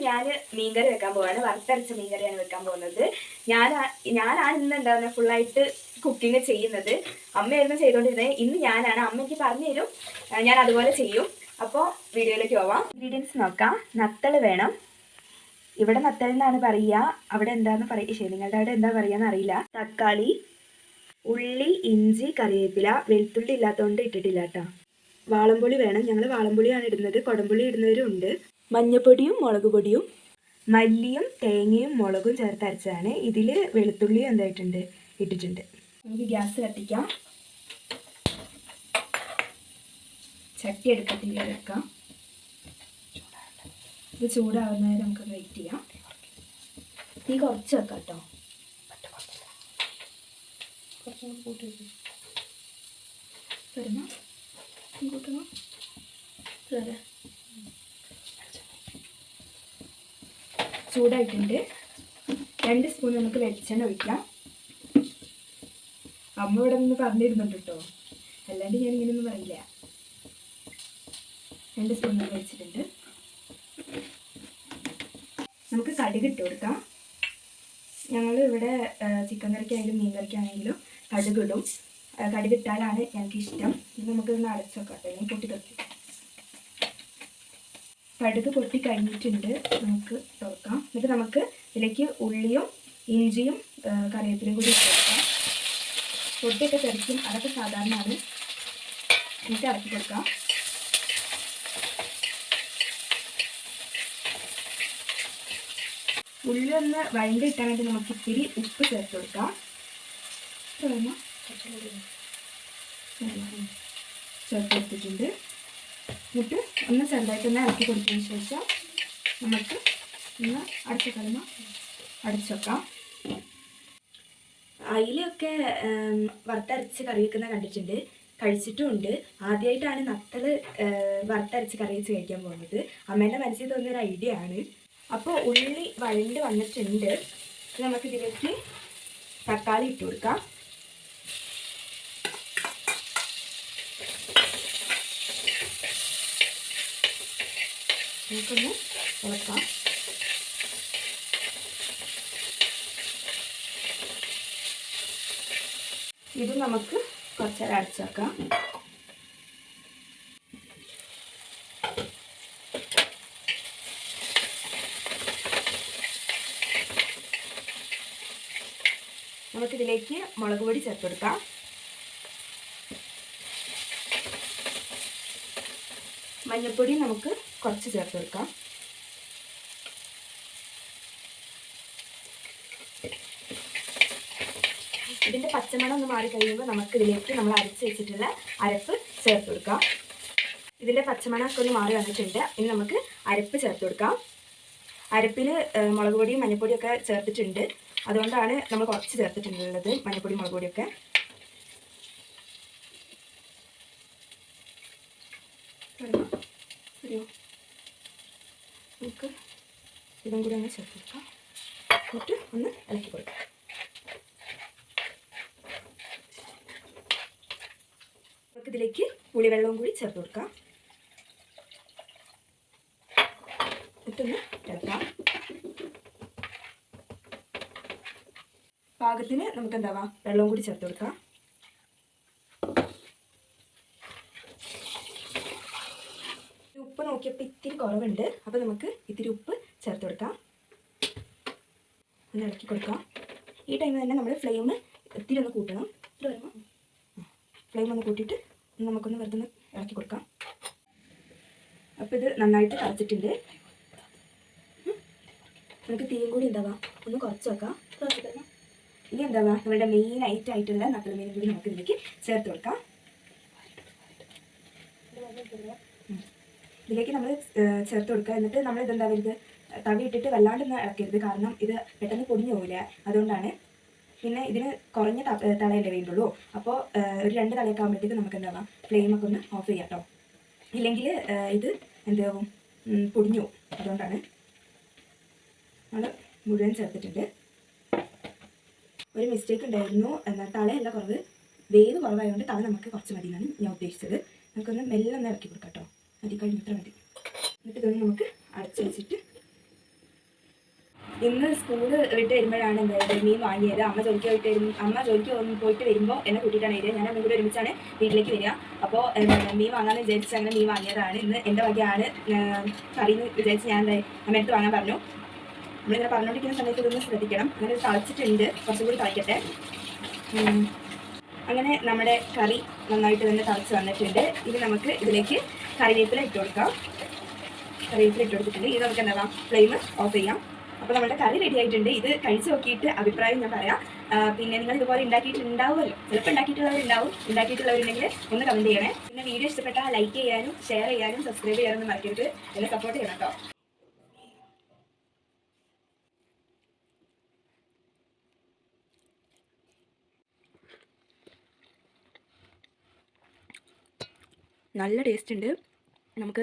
ഞാൻ മീൻകറി വെക്കാൻ പോവാണ്. വറുത്തരച്ച മീൻകറിയാണ് വെക്കാൻ പോകുന്നത്. ഞാനാണ് ഇന്ന് എന്താ പറയുക ഫുള്ളായിട്ട് കുക്കിംഗ് ചെയ്യുന്നത്. അമ്മയായിരുന്നു ചെയ്തുകൊണ്ടിരുന്നത്. ഇന്ന് ഞാനാണ്. അമ്മ എനിക്ക് പറഞ്ഞു തരും, ഞാൻ അതുപോലെ ചെയ്യും. അപ്പോൾ വീഡിയോയിലേക്ക് പോവാം. ഇൻഗ്രീഡിയൻസ് നോക്കാം. നത്തൾ വേണം. ഇവിടെ നത്തൾ എന്നാണ് പറയുക, അവിടെ എന്താണെന്ന് പറയുക. ശരി, നിങ്ങളുടെ അവിടെ എന്താ പറയുക അറിയില്ല. തക്കാളി, ഉള്ളി, ഇഞ്ചി, കറിവേപ്പില. വെളുത്തുള്ളി ഇല്ലാത്തതുകൊണ്ട് ഇട്ടിട്ടില്ല കേട്ടോ. വാളംപുളി വേണം. ഞങ്ങൾ വാളംപുളിയാണ് ഇടുന്നത്, കുടംപുളി ഇടുന്നവരും ഉണ്ട്. മഞ്ഞപ്പൊടിയും മുളക് പൊടിയും മല്ലിയും തേങ്ങയും മുളകും ചേർത്ത് അരച്ചതാണ്. ഇതിൽ വെളുത്തുള്ളി എന്തായിട്ടുണ്ട് ഇട്ടിട്ടുണ്ട്. നമുക്ക് ഗ്യാസ് കത്തിക്കാം. ചട്ടി എടുക്കത്തില്ല വെക്കാം. ഇത് ചൂടാവുന്നവരെ നമുക്ക് വെയിറ്റ് ചെയ്യാം. തീ കുറച്ച് വെക്കാം കേട്ടോ. ചൂടായിട്ടുണ്ട്. 2 സ്പൂൺ നമുക്ക് വെളിച്ചെണ്ണ ഒഴിക്കാം. അമ്മ ഇവിടെ നിന്ന് പറഞ്ഞിരുന്നുണ്ട് കേട്ടോ, അല്ലാണ്ട് ഞാൻ ഇങ്ങനെയൊന്നും പറയില്ല. 2 സ്പൂൺ നമുക്ക് വെച്ചിട്ടുണ്ട്. നമുക്ക് കടുക് ഇട്ട് കൊടുക്കാം. ഞങ്ങൾ ഇവിടെ ചിക്കൻ കറിക്കാണെങ്കിലും മീൻ കറിക്കാണെങ്കിലും കടുക് ഇടും. കടുക് ഇട്ടാലാണ് ഞങ്ങൾക്ക് ഇഷ്ടം. ഇത് നമുക്കിതൊന്ന് അടച്ചു വെക്കാം. ഇനി പൊട്ടിത്തെറിക്കും. കടുക് പൊട്ടി കഴിഞ്ഞിട്ടുണ്ട്. നമുക്ക് തുറക്കാം. എന്നിട്ട് നമുക്ക് ഇതിലേക്ക് ഉള്ളിയും ഇഞ്ചിയും കറിവേപ്പിലയും കൂടി ഇട്ട് കൊടുക്കാം. പൊട്ടിയൊക്കെ തെറിക്കും, അതൊക്കെ സാധാരണയാണ്. എന്നിട്ട് ഇറക്കി കൊടുക്കാം. ഉള്ളി ഒന്ന് വഴണ്ട് കിട്ടാൻ വേണ്ടി നമുക്ക് ഇത്തിരി ഉപ്പ് ചേർത്ത് കൊടുക്കാം. ചേർത്ത് കൊടുത്തിട്ടുണ്ട്. എന്നിട്ട് ഒന്ന് ചെറുതായിട്ടൊന്ന് ഇറക്കി കൊടുത്തതിന് ശേഷം നമുക്ക് ഒന്ന് അടച്ചു വെക്കാം. അയിലൊക്കെ വറുത്തരച്ച് കറി വെക്കുന്ന കണ്ടിട്ടുണ്ട്, കഴിച്ചിട്ടുമുണ്ട്. ആദ്യമായിട്ടാണ് നത്തൾ വറുത്തരച്ച് കറി വെച്ച് കഴിക്കാൻ പോകുന്നത്. അമ്മേൻ്റെ മനസ്സിൽ തോന്നിയൊരു ഐഡിയ ആണ്. അപ്പോൾ ഉള്ളി വഴണ്ട് വന്നിട്ടുണ്ട്. നമുക്കിതിലേക്ക് തക്കാളി ഇട്ട് കൊടുക്കാം. നമുക്കൊന്ന് ഇളക്കാം. ഇത് നമുക്ക് കുറച്ചേരം അടച്ചു വെക്കാം. നമുക്കിതിലേക്ക് മുളക് പൊടി ചേർത്ത് കൊടുക്കാം. മഞ്ഞൾപ്പൊടി നമുക്ക് കുറച്ച് ചേർത്ത് കൊടുക്കാം. ഇതിൻ്റെ പച്ചമണം ഒന്ന് മാറി കഴിയുമ്പോൾ നമുക്കിതിലേക്ക് നമ്മൾ അരച്ച് വെച്ചിട്ടുള്ള അരപ്പ് ചേർത്ത് കൊടുക്കാം. ഇതിൻ്റെ പച്ചമണമൊക്കെ ഒന്ന് മാറി വന്നിട്ടുണ്ട്. ഇനി നമുക്ക് അരപ്പ് ചേർത്ത് കൊടുക്കാം. അരപ്പിൽ മുളക് പൊടിയും മഞ്ഞൾപ്പൊടിയും ഒക്കെ ചേർത്തിട്ടുണ്ട്. അതുകൊണ്ടാണ് നമ്മൾ കുറച്ച് ചേർത്തിട്ടുള്ളത്, മഞ്ഞൾപ്പൊടി മുളക് പൊടിയൊക്കെ. നമുക്ക് ഇതും കൂടി ഒന്ന് ചേർത്ത് കൊടുക്കാം. എന്നിട്ട് ഒന്ന് ഇളക്കി കൊടുക്കാം. നമുക്കിതിലേക്ക് പുളിവെള്ളവും കൂടി ചേർത്ത് കൊടുക്കാം. എന്നിട്ടൊന്ന് ഇളക്കാം. പാകത്തിന് നമുക്ക് എന്താവാം വെള്ളവും കൂടി ചേർത്ത് കൊടുക്കാം. ഉപ്പ് നോക്കിയപ്പോൾ ഇത്തിരി കുറവുണ്ട്. അപ്പോൾ നമുക്ക് ഇത്തിരി ഉപ്പ് ചേർത്ത് കൊടുക്കാം. ഒന്ന് ഇളക്കി കൊടുക്കാം. ഈ ടൈമിൽ തന്നെ നമ്മൾ ഫ്ലെയിം ഇത്തിരി ഒന്ന് കൂട്ടണം. ഇത്ര വരുമ്പോൾ ഫ്ലെയിം ഒന്ന് കൂട്ടിയിട്ട് നമുക്കൊന്ന് വെറുതെ ഒന്ന് ഇളക്കി കൊടുക്കാം. അപ്പോൾ ഇത് നന്നായിട്ട് തിളച്ചിട്ടുണ്ട്. നമുക്ക് തീയും കൂടി എന്താവാം ഒന്ന് കുറച്ച് വെക്കാം. ഇനി എന്താവാ നമ്മളുടെ മെയിൻ ആയിട്ടുള്ള നത്തൾ മീൻ കൂടി നമുക്ക് ഇതിലേക്ക് ചേർത്ത് കൊടുക്കാം. ഇതിലേക്ക് നമ്മൾ ചേർത്ത് കൊടുക്കുക. എന്നിട്ട് നമ്മൾ ഇതെന്താ വരുത് തവി ഇട്ടിട്ട് വല്ലാണ്ടൊന്നും ഇളക്കരുത്, കാരണം ഇത് പെട്ടെന്ന് പൊടിഞ്ഞു പോകില്ല. അതുകൊണ്ടാണ്. പിന്നെ ഇതിന് കുറഞ്ഞ തളയല്ലേ വേണ്ടുള്ളൂ. അപ്പോൾ ഒരു 2 തളയൊക്കെ ആകുമ്പോഴത്തേക്ക് നമുക്ക് എന്താവാം ഫ്ലെയിമൊക്കെ ഒന്ന് ഓഫ് ചെയ്യാം കേട്ടോ. ഇല്ലെങ്കിൽ ഇത് എന്താവും പൊടിഞ്ഞു. അതുകൊണ്ടാണ് നമ്മൾ മുഴുവൻ ചേർത്തിട്ടുണ്ട്. ഒരു മിസ്റ്റേക്ക് ഉണ്ടായിരുന്നു. എന്നാൽ തളയല്ല കുറവ്, വേവ് കുറവായതുകൊണ്ട് തള നമുക്ക് കുറച്ച് മതി എന്നാണ് ഞാൻ ഉദ്ദേശിച്ചത്. നമുക്കൊന്ന് മെല്ലെ ഒന്ന് ഇറക്കി കൊടുക്കാം കേട്ടോ. മതി, കഴിഞ്ഞത്ര മതി. എന്നിട്ട് ഇതൊന്ന് നമുക്ക് അടച്ചു വെച്ചിട്ട് ഇന്ന് സ്കൂള് വിട്ട് വരുമ്പോഴാണ് എന്തായത് മീൻ വാങ്ങിയത്. അമ്മ ജോലിക്ക് പോയിട്ട് വരുമ്പോൾ എന്നെ കൂട്ടിയിട്ടാണ് വരിക. ഞാൻ അമ്മ കൂടെ ഒരുമിച്ചാണ് വീട്ടിലേക്ക് വരിക. അപ്പോൾ മീൻ വാങ്ങാമെന്ന് വിചാരിച്ച് അങ്ങനെ മീൻ വാങ്ങിയതാണ്. ഇന്ന് എൻ്റെ വകയാണ് കറി എന്ന് വിചാരിച്ച് ഞാൻ അമ്മയടുത്ത് വാങ്ങാൻ പറഞ്ഞു. നമ്മളിങ്ങനെ പറഞ്ഞുകൊണ്ടിരിക്കുന്ന സമയത്ത് ഇതൊന്ന് ശ്രദ്ധിക്കണം. അങ്ങനെ തിളച്ചിട്ടുണ്ട്, കുറച്ചും കൂടി തിളയ്ക്കട്ടെ. അങ്ങനെ നമ്മുടെ കറി നന്നായിട്ട് തന്നെ തിളച്ച് വന്നിട്ടുണ്ട്. ഇനി നമുക്ക് ഇതിലേക്ക് കറിവേപ്പില ഇട്ട് കൊടുക്കാം. കറിവേപ്പില ഇട്ട് കൊടുത്തിട്ടുണ്ട്. ഇത് നമുക്ക് എന്താ ഫ്ലെയിം ഓഫ് ചെയ്യാം. അപ്പോൾ നമ്മുടെ കറി റെഡി ആയിട്ടുണ്ട്. ഇത് കഴിച്ച് നോക്കിയിട്ട് അഭിപ്രായം ഞാൻ പറയാം. പിന്നെ നിങ്ങൾ ഇതുപോലെ ഉണ്ടാക്കിയിട്ടുണ്ടാവുമല്ലോ, ചിലപ്പോൾ ഉണ്ടാക്കിയിട്ടുള്ളവരുണ്ടാവും. ഉണ്ടാക്കിയിട്ടുള്ളവരുണ്ടെങ്കിൽ ഒന്ന് കമൻറ്റ് ചെയ്യണേ. പിന്നെ വീഡിയോ ഇഷ്ടപ്പെട്ടാൽ ലൈക്ക് ചെയ്യാനും ഷെയർ ചെയ്യാനും സബ്സ്ക്രൈബ് ചെയ്യാനൊന്നും മറക്കരുത്. എന്നെ സപ്പോർട്ട് ചെയ്യണം കേട്ടോ. നല്ല ടേസ്റ്റ് ഉണ്ട്. നമുക്ക്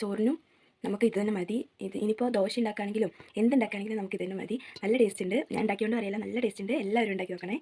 ചോറിനും നമുക്ക് ഇത് തന്നെ മതി. ഇനിയിപ്പോൾ ദോശ ഉണ്ടാക്കുകയാണെങ്കിലും എന്തുണ്ടാക്കുകയാണെങ്കിലും നമുക്ക് ഇത് തന്നെ മതി. നല്ല ടേസ്റ്റ് ഉണ്ട്. ഞാൻ ഉണ്ടാക്കിയോണ്ട് അറിയില്ല, നല്ല ടേസ്റ്റ് ഉണ്ട്. എല്ലാവരും ഉണ്ടാക്കി നോക്കണേ.